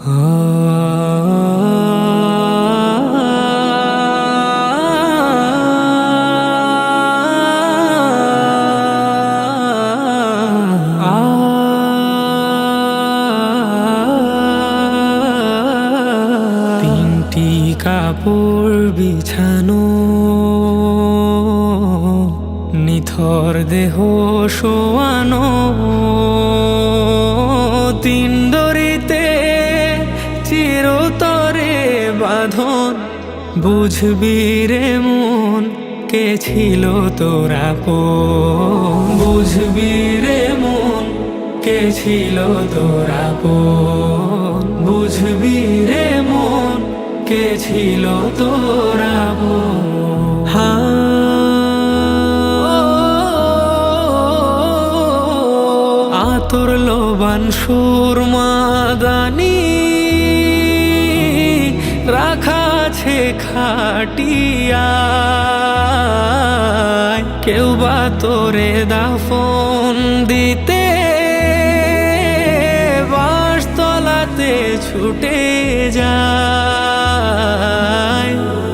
তিনটি কাপড় বিছানো, নিথর দেহ শোয়ানো, তিন দড়িতে চিরতরে বাঁধন। বুঝবি রে মন কে ছিল তোর আপন, বুঝবি রে মন কে ছিল তোর আপন, বুঝবি রে মন কে ছিল তোর আপন। আতর লোবান সুরমাদানি রাখা আছে খাটিয়ায়, কেউ বা তোরে দাফন দিতে বাঁশতলাতে ছুটে যায়।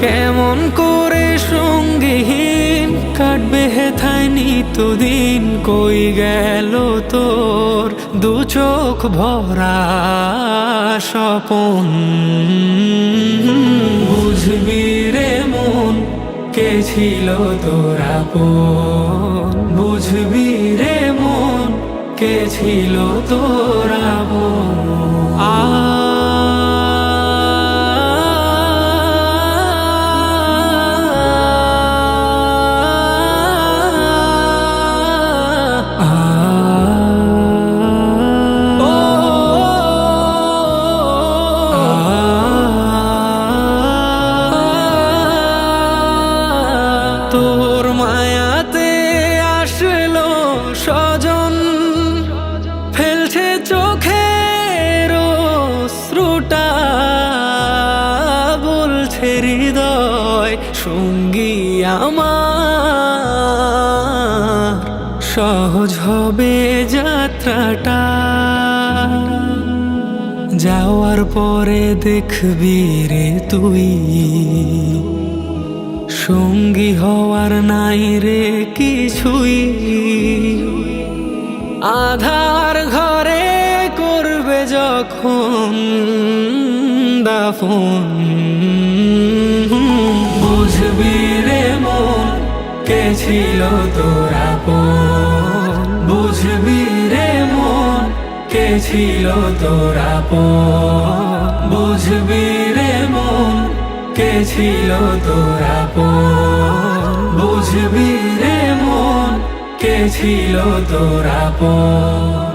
কেমন করে সঙ্গীহীন কাটবে হেথায় নিত্যদিন, কই গেল তোর দু চোখ ভরা স্বপন। বুঝবি রে মন কে ছিল তোর আপন, বুঝবি রে মন কে ছিল তোর আপন। তোর মায়াতে আসলো স্বজন, ফেলছে চোখের অশ্রুটা, বলছে হৃদয় সঙ্গী আমার, সহজ হবে যাত্রাটা। যাওয়ার পরে দেখবি রে তুই, সঙ্গী হওয়ার নাই রে কিছুই। আধার ঘরে করবে যখন দাফন, বুঝবি রে মন কে ছিল তোর আপন, বুঝবি রে মন কে ছিল তোর আপন, বুঝবি রে মন কে ছিল তোর আপন, বুঝবি রে মন কে ছিল তোর আপন।